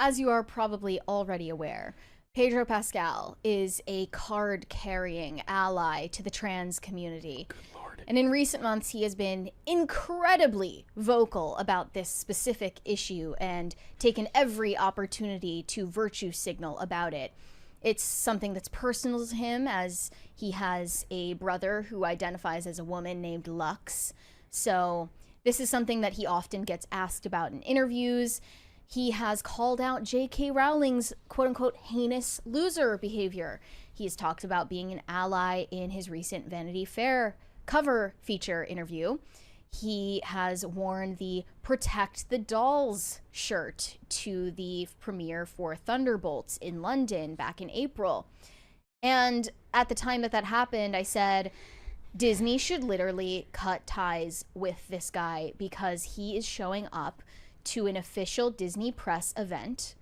as you are probably already aware, Pedro Pascal is a card-carrying ally to the trans community. Good Lord. And in recent months, he has been incredibly vocal about this specific issue and taken every opportunity to virtue signal about it. It's something that's personal to him, as he has a brother who identifies as a woman named Lux. So this is something that he often gets asked about in interviews. He has called out J.K. Rowling's quote-unquote heinous loser behavior. He has talked about being an ally in his recent Vanity Fair cover feature interview. He has worn the Protect the Dolls shirt to the premiere for Thunderbolts in London back in April. And at the time that that happened, I said, Disney should literally cut ties with this guy because he is showing up to an official Disney press event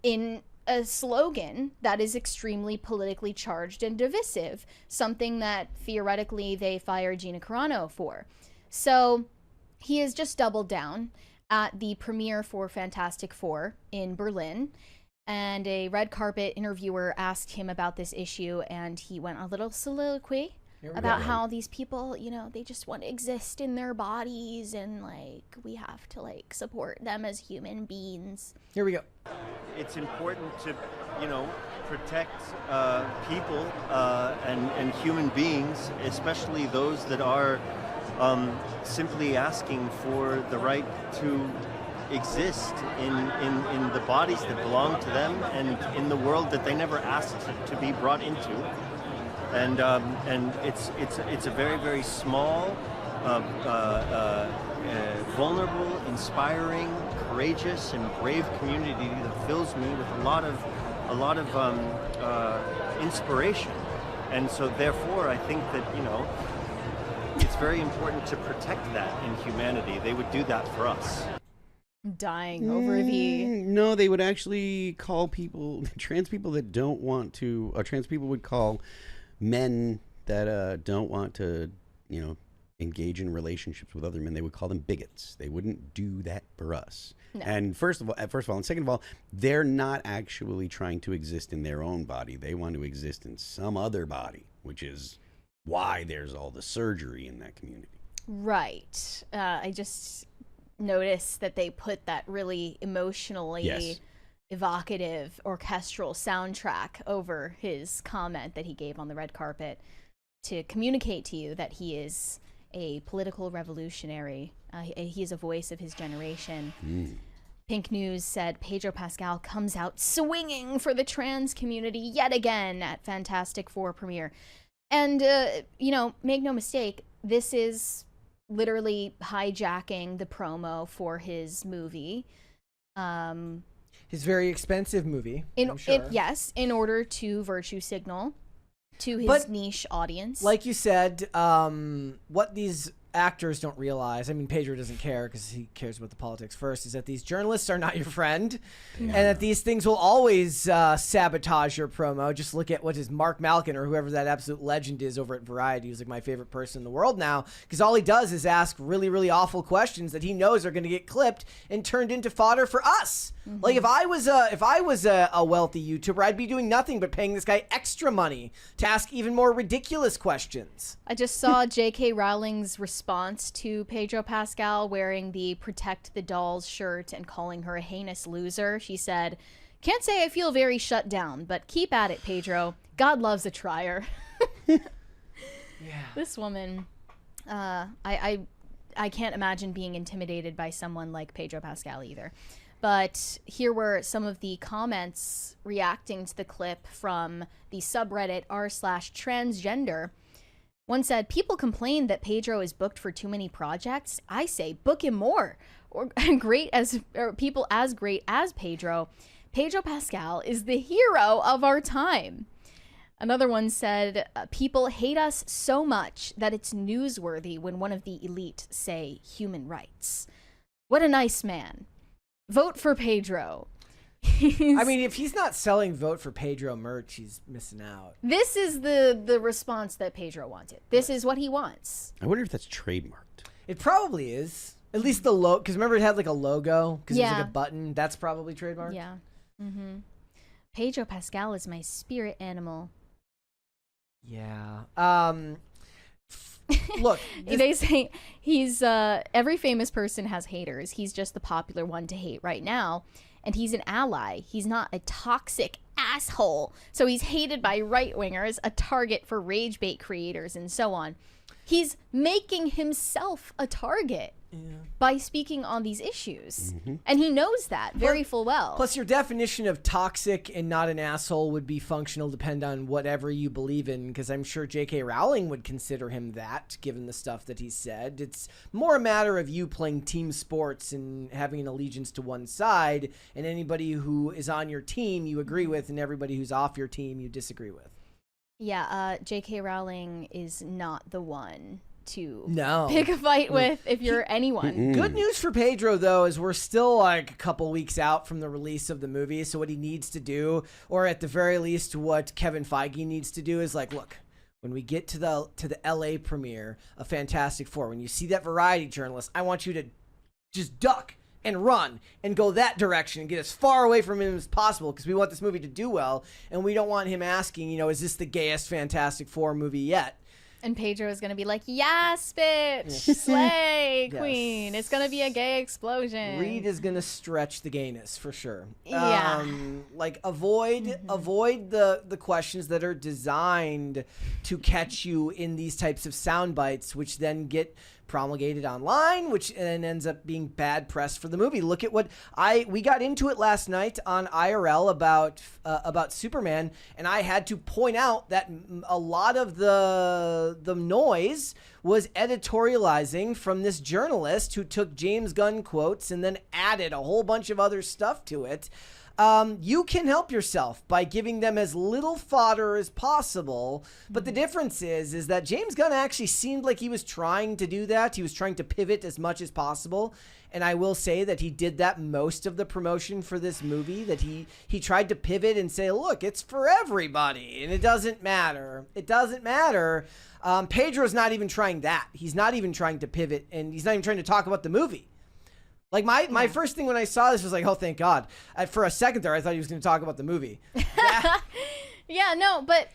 in a slogan that is extremely politically charged and divisive, something that theoretically they fired Gina Carano for. So he has just doubled down at the premiere for Fantastic Four in Berlin, and a red carpet interviewer asked him about this issue, and he went on a little soliloquy about how these people, you know, they just want to exist in their bodies, and like we have to like support them as human beings. Here we go. It's important to, you know, protect people and human beings, especially those that are simply asking for the right to exist in the bodies that belong to them and in the world that they never asked to be brought into. And it's a very, very small, vulnerable, inspiring, courageous, and brave community that fills me with a lot of inspiration. And so therefore, I think that, you know, it's very important to protect that in humanity. They would do that for us. Dying over the... No, they would actually call people, trans people that don't want to, trans people would call men that don't want to, you know, engage in relationships with other men, they would call them bigots. They wouldn't do that for us. No. And first of all, and second of all, they're not actually trying to exist in their own body. They want to exist in some other body, which is why there's all the surgery in that community. Right. I just noticed that they put that really emotionally evocative orchestral soundtrack over his comment that he gave on the red carpet to communicate to you that he is a political revolutionary. He is a voice of his generation. Pink News said Pedro Pascal comes out swinging for the trans community yet again at Fantastic Four premiere. And, you know, make no mistake, this is literally hijacking the promo for his movie. His very expensive movie, I'm sure. Yes, in order to virtue signal to his niche audience. Like you said, what these actors don't realize, I mean, Pedro doesn't care because he cares about the politics first, is that these journalists are not your friend, and that these things will always sabotage your promo. Just look at what is Mark Malkin or whoever that absolute legend is over at Variety, who's like my favorite person in the world now, because all he does is ask really, really awful questions that he knows are going to get clipped and turned into fodder for us. Like if I was a wealthy YouTuber, I'd be doing nothing but paying this guy extra money to ask even more ridiculous questions. I just saw J.K. Rowling's response to Pedro Pascal wearing the Protect the Dolls shirt and calling her a heinous loser. She said, "Can't say I feel very shut down, but keep at it, Pedro. God loves a trier." This woman, I can't imagine being intimidated by someone like Pedro Pascal either. But here were some of the comments reacting to the clip from the subreddit r/transgender. One said, "People complain that Pedro is booked for too many projects. I say book him more. Or people as great as Pedro. Pedro Pascal is the hero of our time." Another one said, "People hate us so much that it's newsworthy when one of the elite say human rights. What a nice man. Vote for Pedro." I mean, if he's not selling Vote for Pedro merch, he's missing out. This is the response that Pedro wanted. This is what he wants. I wonder if that's trademarked. It probably is. At least the logo, because remember it had like a logo, because it was Yeah. like a button. That's probably trademarked. Yeah. Pedro Pascal is my spirit animal. Yeah. Look, They say he's every famous person has haters. He's just the popular one to hate right now, and he's an ally. He's not a toxic asshole. So he's hated by right-wingers, a target for rage bait creators, and so on. He's making himself a target by speaking on these issues. And he knows that very full well. plus, your definition of toxic and not an asshole would be functional, depend on whatever you believe in, because I'm sure J.K. Rowling would consider him that, given the stuff that he said. It's more a matter of you playing team sports and having an allegiance to one side, and anybody who is on your team you agree with, and everybody who's off your team you disagree with. Yeah, J.K. Rowling is not the one to No. pick a fight with if you're anyone. Good news for Pedro, though, is we're still like a couple weeks out from the release of the movie. So what he needs to do, or at the very least what Kevin Feige needs to do, is like, look, when we get to the LA premiere of Fantastic Four, when you see that Variety journalist, I want you to just duck and run and go that direction and get as far away from him as possible, because we want this movie to do well, and we don't want him asking, is this the gayest Fantastic Four movie yet? And Pedro is going to be like, yes, bitch, slay, Yes. queen. It's going to be a gay explosion. Reed is gonna stretch the gayness for sure. Yeah. Like avoid the questions that are designed to catch you in these types of sound bites, which then get promulgated online, which then ends up being bad press for the movie. Look at what we got into it last night on IRL about Superman, and I had to point out that a lot of the noise was editorializing from this journalist who took James Gunn quotes and then added a whole bunch of other stuff to it. You can help yourself by giving them as little fodder as possible. But the difference is that James Gunn actually seemed like he was trying to do that. He was trying to pivot as much as possible. And I will say that he did that most of the promotion for this movie, that he tried to pivot and say, look, it's for everybody. And it doesn't matter. It doesn't matter. Pedro's not even trying that. He's not even trying to pivot, and he's not even trying to talk about the movie. Like, my first thing when I saw this was like, oh, thank God. For a second there, I thought he was going to talk about the movie. Yeah, no, but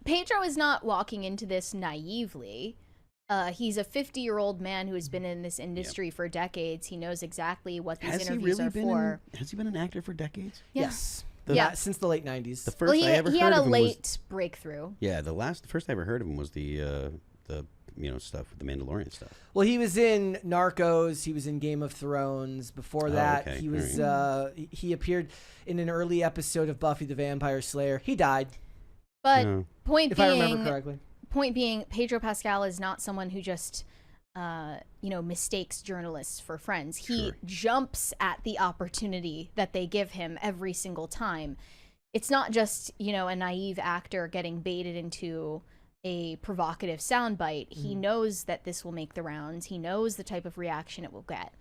Pedro is not walking into this naively. He's a 50-year-old man who has been in this industry for decades. He knows exactly what these interviews are for. Has he been an actor for decades? Yeah. Yes. Yeah. Since the late 90s. The first I ever he heard had a of him late breakthrough. the first I ever heard of him was the stuff with the Mandalorian stuff. Well, he was in Narcos. He was in Game of Thrones. Before that, okay. he was All he appeared in an early episode of Buffy the Vampire Slayer. He died, But No. if I remember correctly. point being, Pedro Pascal is not someone who just mistakes journalists for friends. He Sure. jumps at the opportunity that they give him every single time. It's not just, a naive actor getting baited into a provocative soundbite. He knows that this will make the rounds. He knows the type of reaction it will get.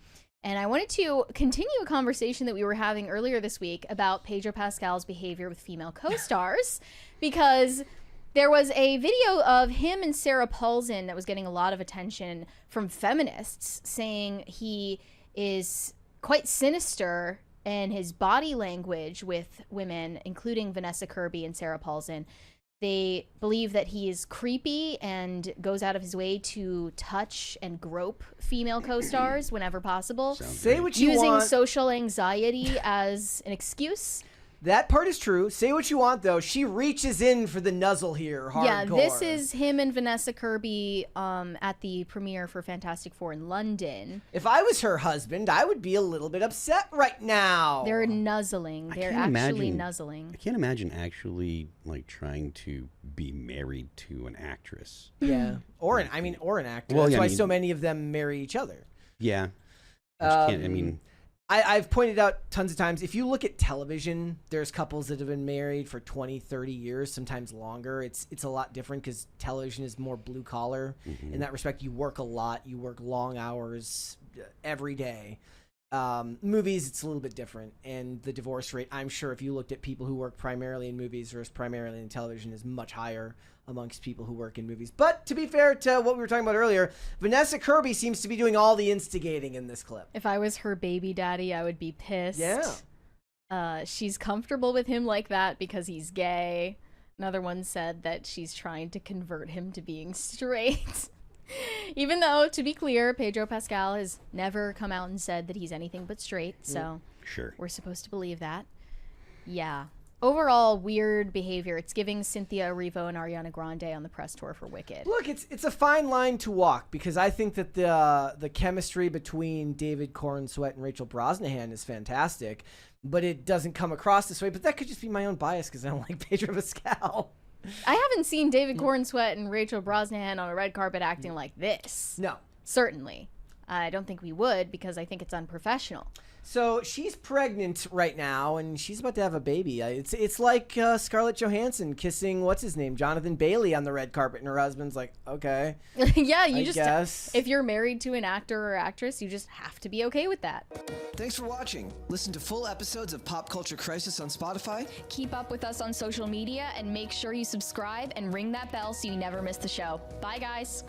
And I wanted to continue a conversation that we were having earlier this week about Pedro Pascal's behavior with female co-stars, because there was a video of him and Sarah Paulson that was getting a lot of attention from feminists, saying he is quite sinister in his body language with women, including Vanessa Kirby and Sarah Paulson. They believe that he is creepy and goes out of his way to touch and grope female co-stars whenever possible, Say what you using want. social anxiety as an excuse. That part is true. Say what you want, though. She reaches in for the nuzzle here, hardcore. Yeah, this is him and Vanessa Kirby at the premiere for Fantastic Four in London. If I was her husband, I would be a little bit upset right now. They're nuzzling. They're can't actually imagine- nuzzling. I can't imagine actually trying to be married to an actress. Yeah, or an actor. Well, That's yeah, why I mean- so many of them marry each other. Yeah. I just can't, I mean, I've pointed out tons of times, if you look at television, there's couples that have been married for 20, 30 years, sometimes longer. It's a lot different because television is more blue collar. In that respect, you work a lot. You work long hours every day. Movies, it's a little bit different, and the divorce rate, I'm sure if you looked at people who work primarily in movies versus primarily in television, is much higher amongst people who work in movies. But to be fair to what we were talking about earlier, Vanessa Kirby seems to be doing all the instigating in this clip. If I was her baby daddy, I would be pissed. Yeah. She's comfortable with him like that because he's gay. Another one said that she's trying to convert him to being straight. Even though, to be clear, Pedro Pascal has never come out and said that he's anything but straight, so Sure. we're supposed to believe that. Yeah. Overall, weird behavior. It's giving Cynthia Erivo and Ariana Grande on the press tour for Wicked. Look, it's a fine line to walk, because I think that the chemistry between David Corenswet and Rachel Brosnahan is fantastic, but it doesn't come across this way. But that could just be my own bias because I don't like Pedro Pascal. I haven't seen David Corenswet and Rachel Brosnahan on a red carpet acting like this. No. Certainly. I don't think we would, because I think it's unprofessional. So she's pregnant right now, and she's about to have a baby. It's like Scarlett Johansson kissing, what's his name, Jonathan Bailey on the red carpet, and her husband's like, okay. Yeah, you I just guess. if you're married to an actor or actress, you just have to be okay with that. Thanks for watching. Listen to full episodes of Pop Culture Crisis on Spotify. Keep up with us on social media and make sure you subscribe and ring that bell so you never miss the show. Bye, guys.